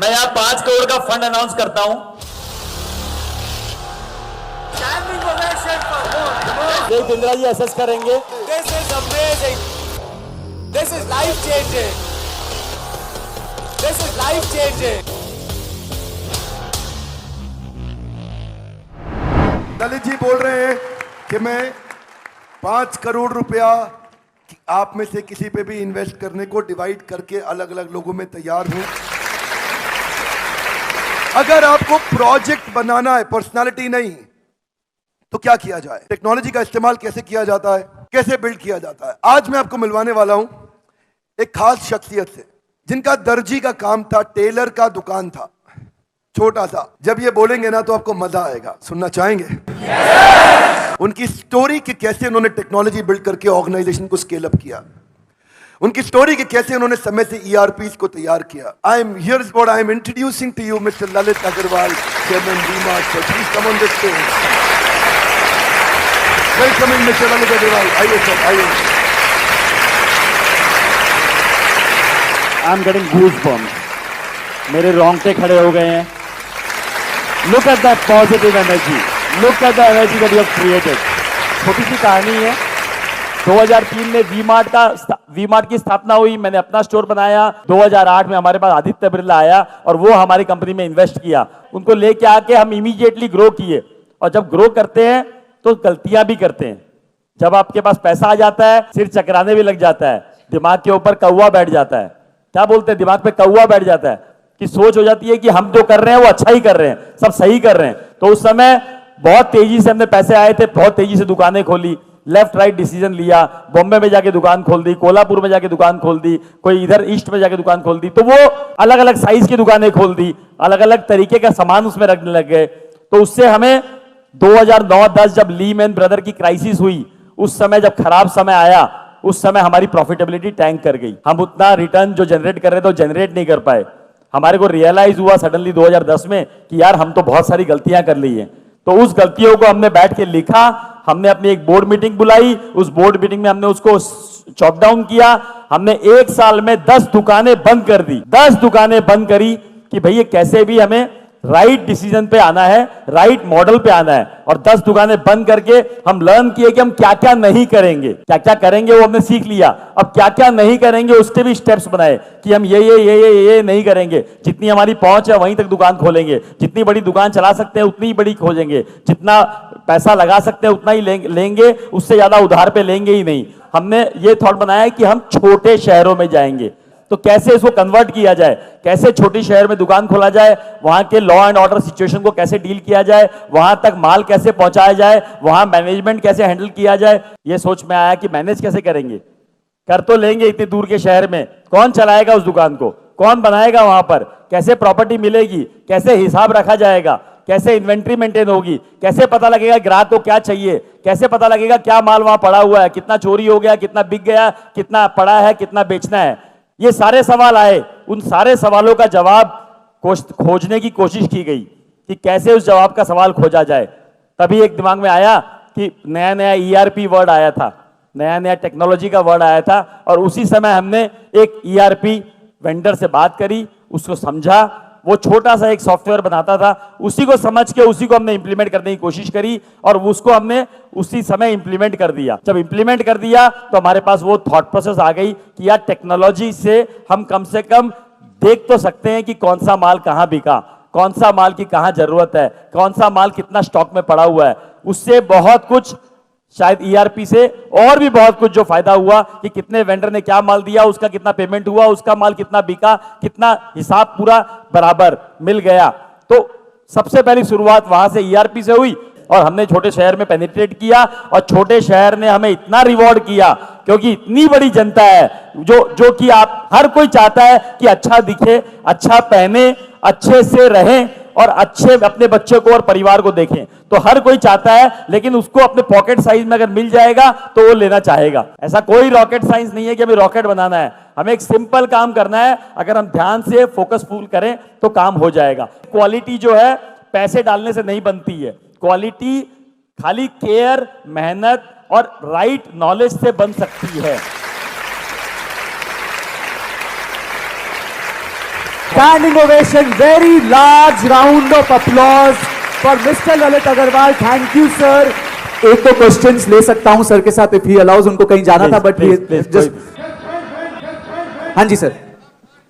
मैं यहाँ 5 करोड़ का फंड अनाउंस करता हूँ। देव इंदिरा जी असेस करेंगे। This is amazing. This is life changing. This is life changing. Lalit ji बोल रहे हैं कि मैं 5 करोड़ रुपया आप में से किसी पे भी इन्वेस्ट करने को डिवाइड करके अलग अलग लोगों में तैयार हूं। अगर आपको प्रोजेक्ट बनाना है, पर्सनालिटी नहीं, तो क्या किया जाए, टेक्नोलॉजी का इस्तेमाल कैसे किया जाता है, कैसे बिल्ड किया जाता है। आज मैं आपको मिलवाने वाला हूं एक खास शख्सियत से जिनका दर्जी का काम था, टेलर का दुकान था, छोटा सा। जब ये बोलेंगे ना तो आपको मजा आएगा। सुनना चाहेंगे? उनकी स्टोरी कि कैसे उन्होंने टेक्नोलॉजी बिल्ड करके ऑर्गेनाइजेशन को स्केल अप किया, उनकी स्टोरी कि कैसे उन्होंने समय से ERPs को तैयार किया। I am here is what I am introducing to you mister Lalit Agrawal, chairman V-Mart. So please come on the stage. Welcome in mister Lalit Agrawal. आइए सर, आइए। आई एम गेटिंग गूज़बम्प्स, मेरे रोंगटे खड़े हो गए हैं। Look at that positive energy, look at the energy that you have created. छोटी सी कहानी है। 2003 में वी-मार्ट की स्थापना हुई, मैंने अपना स्टोर बनाया। 2008 में हमारे पास आदित्य बिरला आया और वो हमारी कंपनी में इन्वेस्ट किया। उनको लेके आके हम इमीडिएटली ग्रो किए। और जब ग्रो करते हैं तो गलतियां भी करते हैं। जब आपके पास पैसा आ जाता है, सिर चकराने भी लग जाता है, दिमाग के ऊपर कौवा बैठ जाता है। क्या बोलते हैं, दिमाग पे कौवा बैठ जाता है कि सोच हो जाती है कि हम जो कर रहे हैं वो अच्छा ही कर रहे हैं, सब सही कर रहे हैं। तो उस समय बहुत तेजी से हमने पैसे आए थे, बहुत तेजी से दुकानें खोली, लेफ्ट राइट डिसीजन लिया। बॉम्बे में जाके दुकान खोल दी, कोल्हापुर में जाके दुकान खोल दी, कोई इधर ईस्ट में जाके दुकान खोल दी। तो वो अलग अलग साइज की दुकानें खोल दी, अलग अलग तरीके का सामान उसमें रखने लग गए। तो उससे हमें 2009-10 जब लीमैन ब्रदर की क्राइसिस हुई, उस समय जब खराब समय आया, उस समय हमारी प्रॉफिटेबिलिटी टैंक कर गई। हम उतना रिटर्न जो जनरेट कर रहे थे वो जनरेट नहीं कर पाए। हमारे को रियलाइज हुआ सडनली 2010 में कि यार हम तो बहुत सारी गलतियां कर ली हैं। तो उस गलतियों को हमने बैठ के लिखा, हमने अपनी एक बोर्ड मीटिंग बुलाई, उस बोर्ड मीटिंग में हमने उसको चॉप डाउन किया। हमने 1 साल में 10 दुकानें बंद कर दी, 10 दुकानें बंद करी कि भैया कैसे भी हमें राइट डिसीजन पे आना है, राइट मॉडल पे आना है। और 10 दुकानें बंद करके हम लर्न किए कि हम क्या क्या नहीं करेंगे, क्या क्या करेंगे वो हमने सीख लिया। अब क्या क्या नहीं करेंगे उसके भी स्टेप्स बनाए कि हम ये नहीं करेंगे। जितनी हमारी पहुंच है वहीं तक दुकान खोलेंगे, जितनी बड़ी दुकान चला सकते हैं उतनी ही बड़ी खोजेंगे, जितना पैसा लगा सकते हैं उतना ही लेंगे, उससे ज्यादा उधार पे लेंगे ही नहीं। हमने ये थॉट बनाया कि हम छोटे शहरों में जाएंगे, तो कैसे इसको कन्वर्ट किया जाए, कैसे छोटी शहर में दुकान खोला जाए, वहां के लॉ एंड ऑर्डर सिचुएशन को कैसे डील किया जाए, वहां तक माल कैसे पहुंचाया जाए, वहां मैनेजमेंट कैसे हैंडल किया जाए। ये सोच में आया कि मैनेज कैसे करेंगे, कर तो लेंगे इतनी दूर के शहर में, कौन चलाएगा उस दुकान को, कौन बनाएगा वहां पर, कैसे प्रॉपर्टी मिलेगी, कैसे हिसाब रखा जाएगा, कैसे इन्वेंट्री मेंटेन होगी, कैसे पता लगेगा ग्राहक को क्या चाहिए, कैसे पता लगेगा क्या माल वहां पड़ा हुआ है, कितना चोरी हो गया, कितना बिक गया, कितना पड़ा है, कितना बेचना है। ये सारे सवाल आए। उन सारे सवालों का जवाब खोजने की कोशिश की गई कि कैसे उस जवाब का सवाल खोजा जाए। तभी एक दिमाग में आया कि नया नया ERP वर्ड आया था, नया नया टेक्नोलॉजी का वर्ड आया था। और उसी समय हमने एक ERP वेंडर से बात करी, उसको समझा। वो छोटा सा एक सॉफ्टवेयर बनाता था, उसी को समझ के उसी को हमने इंप्लीमेंट करने की कोशिश करी और उसको हमने उसी समय इंप्लीमेंट कर दिया। जब इंप्लीमेंट कर दिया तो हमारे पास वो थॉट प्रोसेस आ गई कि यार टेक्नोलॉजी से हम कम से कम देख तो सकते हैं कि कौन सा माल कहां बिका, कौन सा माल की कहां जरूरत है, कौन सा माल कितना स्टॉक में पड़ा हुआ है। उससे बहुत कुछ, शायद ERP से और भी बहुत कुछ जो फायदा हुआ कि कितने वेंडर ने क्या माल दिया, उसका कितना पेमेंट हुआ, उसका माल कितना बिका, कितना हिसाब पूरा बराबर मिल गया। तो सबसे पहली शुरुआत वहां से ERP से हुई और हमने छोटे शहर में पेनिट्रेट किया और छोटे शहर ने हमें इतना रिवॉर्ड किया क्योंकि इतनी बड़ी जनता है जो कि आप हर कोई चाहता है कि अच्छा दिखे, अच्छा पहने, अच्छे से रहें और अच्छे अपने बच्चे को और परिवार को देखें। तो हर कोई चाहता है, लेकिन उसको अपने पॉकेट साइज में अगर मिल जाएगा तो वो लेना चाहेगा। ऐसा कोई रॉकेट साइंस नहीं है कि हमें रॉकेट बनाना है, हमें एक सिंपल काम करना है। अगर हम ध्यान से फोकसफुल करें तो काम हो जाएगा। क्वालिटी जो है पैसे डालने से नहीं बनती है, क्वालिटी खाली केयर, मेहनत और राइट नॉलेज से बन सकती है। Standing ovation, very large round of applause for Mr. Lalit Agarwal. Thank you, sir. एक तो क्वेश्चंस ले सकता हूं सर के साथ if he allows, उनको कहीं जाना था बट हाँ जी सर।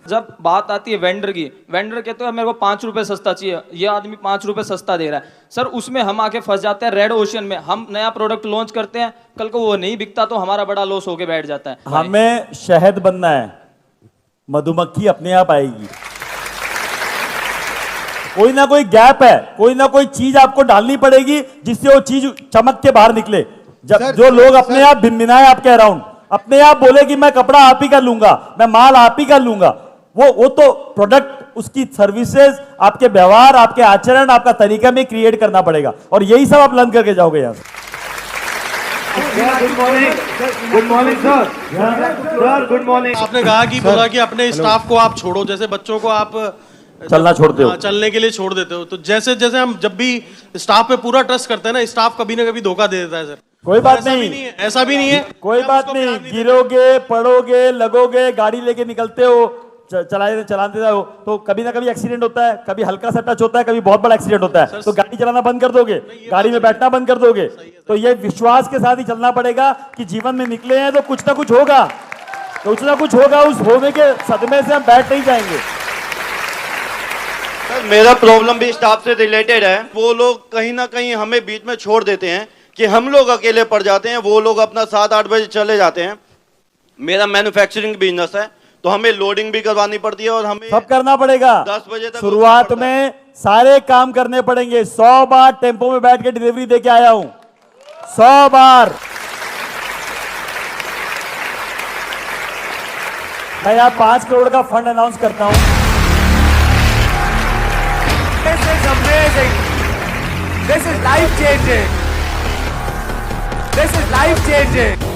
जब बात आती है वेंडर की, वेंडर कहते हैं मेरे को 5 रुपए सस्ता चाहिए, ये आदमी 5 रुपए सस्ता दे रहा है सर, उसमें हम आके फंस जाते हैं रेड ओशियन में। हम नया प्रोडक्ट लॉन्च करते हैं, कल को वो नहीं बिकता तो हमारा बड़ा लॉस होके बैठ जाता है। हमें शहद बनना है, मधुमक्खी अपने आप आएगी। कोई ना कोई गैप है, कोई ना कोई चीज आपको डालनी पड़ेगी जिससे वो चीज चमक के बाहर निकले। जब जो लोग अपने आप भिनभिनाए आपके अराउंड, अपने आप बोले कि मैं कपड़ा आप ही का लूंगा, मैं माल आप ही का लूंगा, वो तो प्रोडक्ट, उसकी सर्विसेज, आपके व्यवहार, आपके आचरण, आपका तरीका में क्रिएट करना पड़ेगा। और यही सब आप लर्न करके जाओगे यहाँ। Good morning sir. Sir good morning. आपने कहा कि बोला कि अपने स्टाफ को आप छोड़ो, जैसे बच्चों को आप चलना छोड़ते हो, चलने के लिए छोड़ देते हो, तो जैसे जैसे हम जब भी स्टाफ पे पूरा ट्रस्ट करते हैं ना, स्टाफ कभी ना कभी धोखा दे देता है सर। कोई बात ऐसा भी नहीं, नहीं है, ऐसा भी नहीं है, कोई बात नहीं। गिरोगे, पड़ोगे, लगोगे, गाड़ी लेके निकलते हो, चलाते हो तो कभी ना कभी एक्सीडेंट होता है, कभी हल्का सा टच होता है, कभी बहुत बड़ा एक्सीडेंट होता है, तो गाड़ी चलाना बंद कर दोगे, गाड़ी में बैठना बंद कर दोगे। तो ये विश्वास के साथ ही चलना पड़ेगा कि जीवन में निकले हैं तो कुछ ना कुछ होगा, कुछ ना कुछ होगा। उस होने के सदमे से हम बैठ नहीं जाएंगे। सर मेरा प्रॉब्लम भी स्टाफ से रिलेटेड है। वो लोग कहीं ना कहीं हमें बीच में छोड़ देते हैं कि हम लोग अकेले पड़ जाते हैं, वो लोग अपना 7-8 बजे चले जाते हैं। मेरा मैन्युफैक्चरिंग बिजनेस है तो हमें लोडिंग भी करवानी पड़ती है और हमें सब करना पड़ेगा। 10 बजे तक शुरुआत में सारे काम करने पड़ेंगे। 100 बार टेम्पो में बैठ के डिलीवरी देके आया हूं, 100 बार। मैं यहाँ 5 करोड़ का फंड अनाउंस करता हूं। This is amazing. This is life changing. This is life changing.